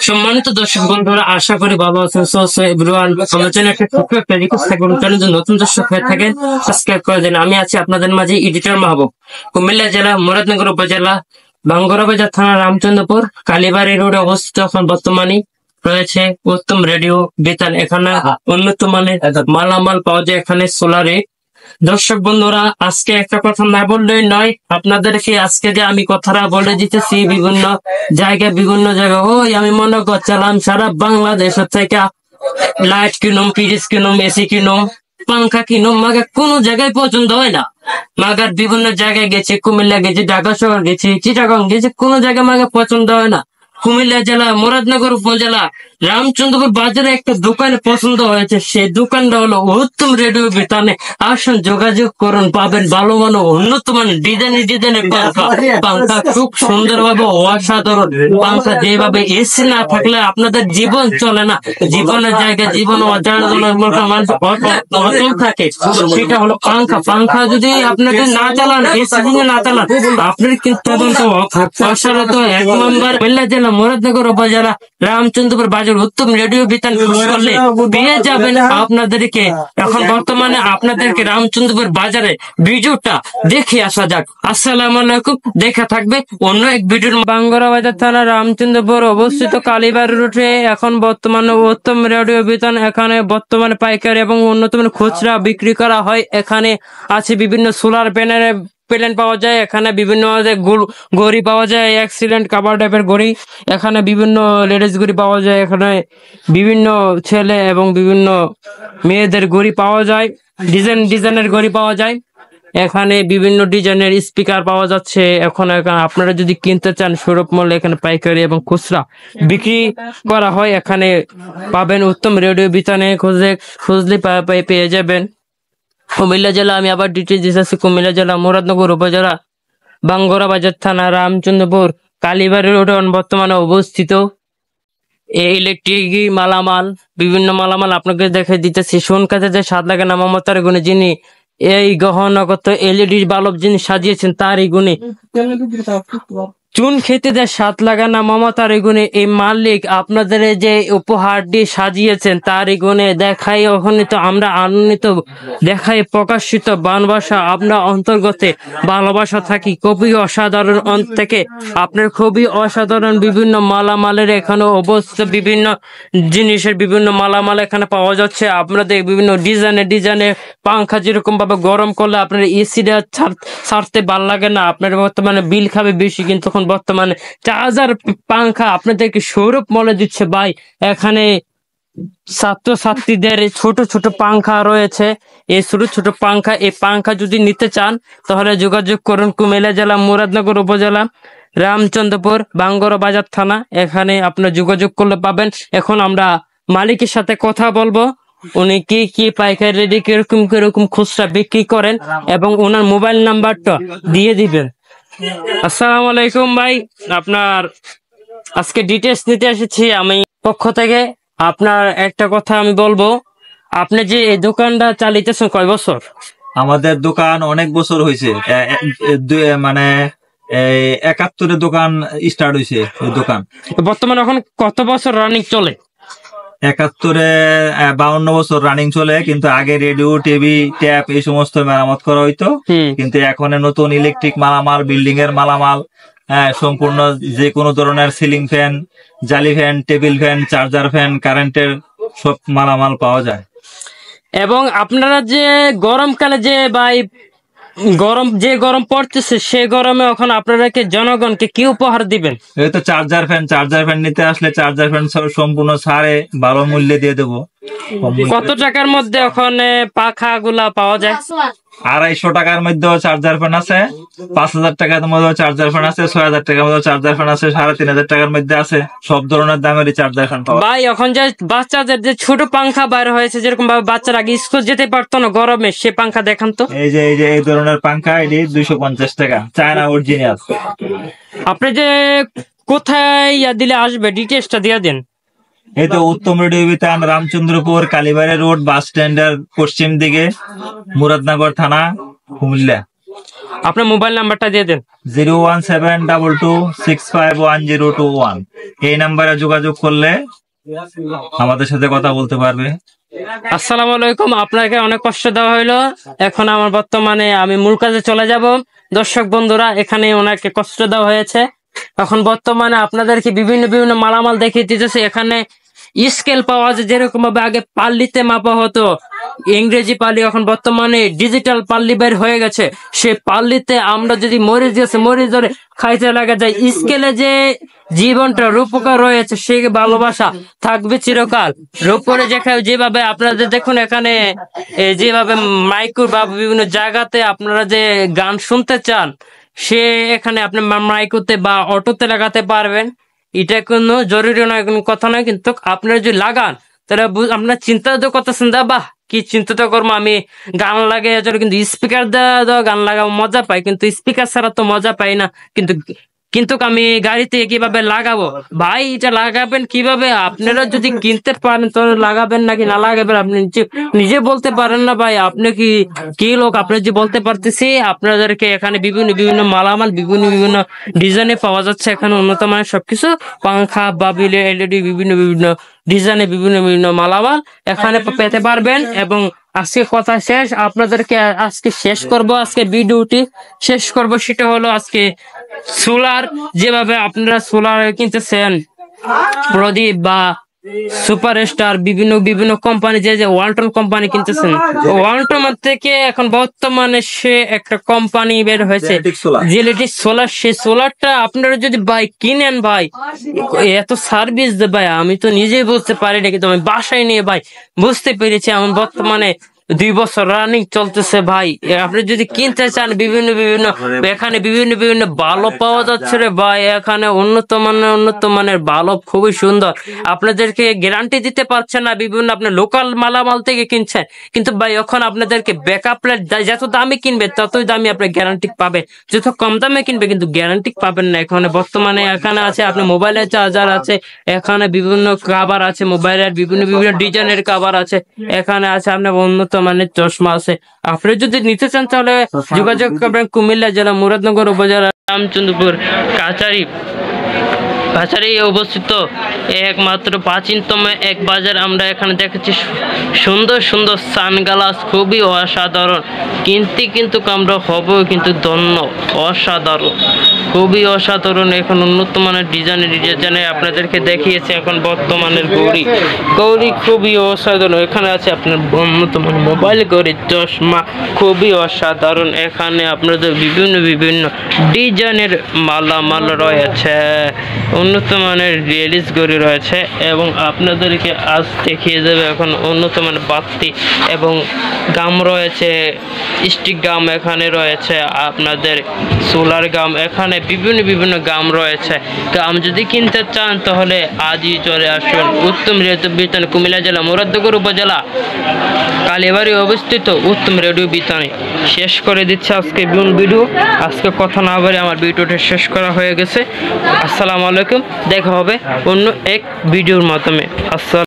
সম্মানিত দর্শক বন্ধুরা, আশা করি ভালো আছেন। এভরিওয়ান, আমার জন্য একটা ছোট্ট একটা রিকোয়েস্ট থাকবে, চ্যানেল যদি নতুন দর্শক হয়ে থাকেন সাবস্ক্রাইব করে দেন। আমি আছি আপনাদের মাঝে এডিটর মাহবুব, কুমিল্লা জেলা মুরাদনগর উপজেলা বাঙ্গরা বাজার থানা রামচন্দ্রপুর কালীবাড়ি রোডে অবস্থিত। এখন বর্তমানে রয়েছে উত্তম রেডিও বেতাল। এখানে উন্নত মানের মালামাল পাওয়া যায় এখানে সোলারে। দর্শক বন্ধুরা, আজকে একটা কথা না বললেই নয়, আপনাদেরকে আজকে যে আমি কথাটা বলে দিতেছি বিভিন্ন জায়গায় ওই আমি মনে করছিলাম সারা বাংলাদেশের থেকে লাইট কিনুম, ফ্রিজ কিনুম, এসি কিনুম, পাংখা কিনুম, মাগার কোনো জায়গায় পছন্দ হয় না। মাগার বিভিন্ন জায়গায় গেছে, কুমিল্লা গেছে, ঢাকা শহর গেছে, চিটাগাং গেছে, কোনো জায়গায় মাগার পছন্দ হয় না। কুমিল্লা জেলা মুরাদনগর উপজেলা রামচন্দ্রপুর বাজারে একটা দোকানে পছন্দ হয়েছে। সেই দোকানটা হলো উত্তম রেডিও বিতানে। আসুন, যোগাযোগ করুন, পাবেন ভালো মানের উন্নত মানের ডিজাইনের পাংখা। পাংখা খুব সুন্দরভাবে অসাধারণ পাংখা, যেভাবে এসি না থাকলে আপনাদের জীবন চলে না। জীবনের জায়গায় জীবন অচল থাকে, সেটা হলো পাংখা। পাংখা যদি আপনাকে না চালান, এসি যদি না চালান, আপনার কিন্তু অসাধারণ এক নম্বর কুমিল্লা জেলা মুরাদনগর উপজেলা রামচন্দ্রপুর বাজার উত্তম রেডিও বিতান করলে পেয়ে যাবেন আপনাদেরকে। এখন বর্তমানে আপনাদেরকে রামচন্দ্রপুর বাজারে ভিডিওটা দেখে আসা যাক। আসসালামু আলাইকুম, দেখা থাকবে অন্য এক ভিডিওর। বাঙ্গরা বাজার থানা রামচন্দ্রপুর অবস্থিত কালীবাড়ি রোডে এখন বর্তমানে উত্তম রেডিও বিতান। এখানে বর্তমানে পাইকারি এবং উন্নত মানের খুচরা বিক্রি করা হয়। এখানে আছে বিভিন্ন সোলার প্যানেল পাওয়া যায়, এখানে বিভিন্ন ঘড়ি পাওয়া যায়, এক্সিলেন্ট কাভার টাইপের ঘড়ি, এখানে বিভিন্ন লেডিস ঘড়ি পাওয়া যায়, এখানে বিভিন্ন ছেলে এবং বিভিন্ন মেয়েদের ঘড়ি পাওয়া যায়, ডিজাইনের ঘড়ি পাওয়া যায়। এখানে বিভিন্ন ডিজাইনের স্পিকার পাওয়া যাচ্ছে। এখন আপনারা যদি কিনতে চান, সৌরভ মল এখানে পাইকারি এবং খুচরা বিক্রি করা হয়। এখানে পাবেন উত্তম রেডিও বিতানে, খুঁজলে পেয়ে যাবেন। কুমিল্লা জেলা, আমি আবার ডিটেলস দিতেছি, কুমিল্লা জেলা মুরাদনগর উপজেলা বাঙ্গরা বাজার থানা রামচন্দ্রপুর কালীবাড়ি রোডে বর্তমানে অবস্থিত। ইলেকট্রিক মালামাল, বিভিন্ন মালামাল আপনাকে দেখে দিতেছি। সোন কাছে যে স্বাদ লাগে না মমতার গুণে, যিনি এই গহনগত এলইডি বাল্ব যিনি সাজিয়েছেন তার এই গুণে, চুন খেতে যে স্বাদ লাগে না মমতার এই গুণে, এই মালিক আপনাদের যে উপহারটি সাজিয়েছেন তার এই গুণে দেখাই অগণিত আমরা আনন্দিত, দেখাই প্রকাশিত বানবাসা আমরা অন্তর্গতে ভালোবাসা থাকি খুবই অসাধারণ থেকে আপনার খুবই অসাধারণ বিভিন্ন মালামালের এখানে অবস্থিত। বিভিন্ন জিনিসের বিভিন্ন মালামাল এখানে পাওয়া যাচ্ছে। আপনাদের বিভিন্ন ডিজাইনের পাংখা, যেরকম ভাবে গরম করলে আপনার এসিটা ছাড়তে ভাল লাগে না, আপনার বর্তমানে বিল খাবে বেশি, কিন্তু তখন বর্তমানে চার্জার পাংখা আপনাদেরকে সৌরভ মলে দিচ্ছে ভাই। এখানে ছাত্রছাত্রীদের ছোট পাংখা রয়েছে। এই ছোট পাংখা, এই পাংখা যদি নিতে চান তাহলে যোগাযোগ করুন। কুমিল্লা জেলা মুরাদনগর উপজেলা রামচন্দ্রপুর বাঙ্গরা বাজার থানা, এখানে আপনার যোগাযোগ করলে পাবেন। এখন আমরা মালিকের সাথে কথা বলবো, উনি কি পাইকারি রেডি কিরকম খুচরা বিক্রি করেন এবং ওনার মোবাইল নাম্বারটা দিয়ে দিবেন। আসসালামু আলাইকুম ভাই, আপনার আজকে ডিটেলস নিতে এসেছি আমি পক্ষ থেকে। আপনার একটা কথা আমি বলবো, আপনি যে এই দোকানটা চালিতেছেন কয় বছর? আমাদের দোকান অনেক বছর হয়েছে, মানে 71-এ দোকান স্টার্ট হয়েছে। ওই দোকান বর্তমানে এখন কত বছর রানিং চলে? 71-এ 52 বছর রানিং চলে, কিন্তু আগে রেডিও, টিভি, ট্যাপ এই সমস্ত মেরামত করা হইতো। কিন্তু এখন নতুন ইলেকট্রিক মালামাল, বিল্ডিং এর মালামাল, সম্পূর্ণ যে কোনো ধরনের সিলিং ফ্যান, জালি fan, table fan, charger fan, কারেন্টের সব মালামাল পাওয়া যায়। এবং আপনারা যে গরমকালে যে ভাই গরম পড়তেছে, সে গরমে এখন আপনারা কি জনগণকে কি উপহার দিবেন? এই তো চার্জার ফ্যান নিতে আসলে চার্জার ফ্যান সম্পূর্ণ ছাড়ে ভালো মূল্যে দিয়ে দেবো। কত টাকার মধ্যে ওখানে পাখা গুলা পাওয়া যায়? 250 টাকার মধ্যে চার্জার ফ্যান আছে, 5000 টাকার মধ্যে চার্জার ফ্যান আছে, 6000 টাকার মধ্যে চার্জার ফ্যান আছে, 3500 টাকার মধ্যে আছে। সব ধরনের দামেরই চার্জার ফ্যান পাওয়া। ভাই এখন যে বাচ্চাদের যে ছোট পাংখা বাইর হয়েছে, যেরকম ভাবে বাচ্চারা আগে স্কুল যেতে পারতো না গরমে, সে পাংখা দেখান তো। এই যে এই ধরনের পাংখা, এটি 250 টাকা, চায়না অরিজিনাল। আপনি যে কোথায় দিলে আসবে ডিটেলসটা দিয়ে দেন। এই তো উত্তম রেডিও বিতান, রামচন্দ্রপুর কালীবাড়ি রোড, বাস স্ট্যান্ডের পশ্চিম দিকে, মুরাদনগর থানা, কুমিল্লা। আপনার মোবাইল নাম্বারটা দিয়ে দেন। 01722651021। এই নাম্বারে যোগাযোগ করলে আমাদের সাথে কথা বলতে পারবে। আসসালামু আলাইকুম, আপনাকে অনেক কষ্ট দেওয়া হইলো। এখন আমার বর্তমানে আমি মূল কাজে চলে যাব। দর্শক বন্ধুরা, এখানে ওনাকে কষ্ট দেওয়া হয়েছে। এখন বর্তমানে আপনাদেরকে বিভিন্ন বিভিন্ন মালামাল দেখিয়ে দিতেছে। এখানে স্কেল পাওয়া যায়, যেরকম ভাবে আগে পাল্লিতে মাপা হতো, ইংরেজি পাল্লি, এখন বর্তমানে ডিজিটাল পাল্লি বের হয়ে গেছে। সে পাল্লিতে আমরা যদি মরিচ গেছে মরিচ ধরে খাইতে লাগা যায়। স্কেলে যে জীবনটা রূপকার রয়েছে, সেই ভালোবাসা থাকবে চিরকাল। রূপরে যেভাবে আপনাদের দেখুন এখানে যেভাবে মাইকুর বা বিভিন্ন জায়গাতে আপনারা যে গান শুনতে চান, সে এখানে আপনি মাইকুতে বা অটোতে লাগাতে পারবেন। এটা কোনো জরুরি নয়, কোনো কথা নয়, কিন্তু আপনারা যদি লাগান তাহলে আপনার চিন্তা তো করতেছেন দা, বাহ কি চিন্তা তো করবো, আমি গান লাগাই কিন্তু স্পিকার দেওয়া গান লাগাবো মজা পাই, কিন্তু স্পিকার ছাড়া তো মজা পাই না। কিন্তু কিন্তু আমি গাড়িতে কিভাবে লাগাবো ভাই, এটা লাগাবেন কিভাবে? আপনারা যদি কিনতে পারেন তো লাগাবেন, নাকি না লাগাবেন আপনি নিজে বলতে পারেন না ভাই। আপনি কি লোক, আপনি যে বলতে পারতেছি। আপনাদেরকে এখানে বিভিন্ন বিভিন্ন মালামাল বিভিন্ন বিভিন্ন ডিজাইনে পাওয়া যাচ্ছে। এখানে উন্নত মানের সবকিছু, পাংখা, বাবিল, এলইডি, বিভিন্ন বিভিন্ন ডিজাইনে বিভিন্ন বিভিন্ন মালামাল এখানে পেতে পারবেন। এবং আজকে কথা শেষ, আপনাদেরকে আজকে শেষ করব, আজকে ভিডিওটি শেষ করব। সেটা হলো আজকে সোলার, যেভাবে আপনারা সোলার কিনতেছেন, প্রদীপ বা সুপারস্টার, বিভিন্ন বিভিন্ন কোম্পানি, যে ওয়ালটন কোম্পানি কিনতেছেন, ওয়ালটন থেকে এখন বর্তমানে সে একটা কোম্পানি বের হয়েছে জেনেটিক সোলার। সেই সোলারটা আপনারা যদি ভাই কিনেন ভাই, এত সার্ভিস দে ভাই, আমি তো নিজেই বুঝতে পারি না, কিন্তু আমি বাসায় নিয়ে ভাই বুঝতে পেরেছি। আমি বর্তমানে 2 বছর রানিং চলতেছে ভাই। আপনি যদি কিনতে চান বিভিন্ন বিভিন্ন এখানে বিভিন্ন বিভিন্ন বাল্ব পাওয়া যাচ্ছে রে ভাই। এখানে উন্নত মানের বাল্ব, খুবই সুন্দর। আপনাদেরকে গ্যারান্টি দিতে পারছে না, বিভিন্ন আপনার লোকাল মালামাল থেকে কিনছেন, কিন্তু ভাই এখন আপনাদেরকে ব্যাকআপ যত দামি কিনবে ততই দামি আপনি গ্যারান্টি পাবেন। যত কম দামে কিনবে কিন্তু গ্যারান্টি পাবেন না। এখানে বর্তমানে এখানে আছে আপনার মোবাইলের চার্জার আছে, এখানে বিভিন্ন কাভার আছে, মোবাইলের বিভিন্ন বিভিন্ন ডিজাইনের কাভার আছে, এখানে আছে আপনার উন্নত মানের চশমা আছে। আপনি যদি নিতে চান তাহলে যোগাযোগ করবেন কুমিল্লা জেলা মুরাদনগর উপজেলা রামচন্দ্রপুর কাছারি অবস্থিত একমাত্র প্রাচীনতম এক বাজার। আমরা এখানে দেখেছি সুন্দর সুন্দর সানগ্লাস, খুবই অসাধারণ। কিন্তু আমরা হব কিন্তু ধন্য, অসাধারণ, খুবই অসাধারণ। এখন উন্নত মানের ডিজাইনে আপনাদেরকে দেখিয়েছে। এখন বর্তমানের গৌরী খুবই অসাধারণ। এখানে আছে আপনার উন্নত মানের মোবাইল, গৌরী চশমা, খুবই অসাধারণ। এখানে আপনাদের বিভিন্ন বিভিন্ন ডিজাইনের মালামাল রয়েছে, উন্নত মানের রিয়েলিস গড়ি রয়েছে। এবং আপনাদেরকে আজ দেখিয়ে যাবে এখন উন্নত মানের বাতি এবং গাম রয়েছে, স্টিক গাম এখানে রয়েছে, আপনাদের সোলার গাম, এখানে বিভিন্ন বিভিন্ন গাম রয়েছে। গাম যদি কিনতে চান তাহলে আজই চলে আসুন উত্তম রেডিও বিতান, কুমিল্লা জেলা মুরাদনগর উপজেলা কালীবাড়ি অবস্থিত উত্তম রেডিও বিতানে। শেষ করে দিচ্ছে আজকে ভিডিও। আজকে কথা না বলে আমার ভিডিওটা শেষ করা হয়ে গেছে। আসসালামু আলাইকুম, দেখা হবে অন্য এক ভিডিওর মাধ্যমে। আসসালাম।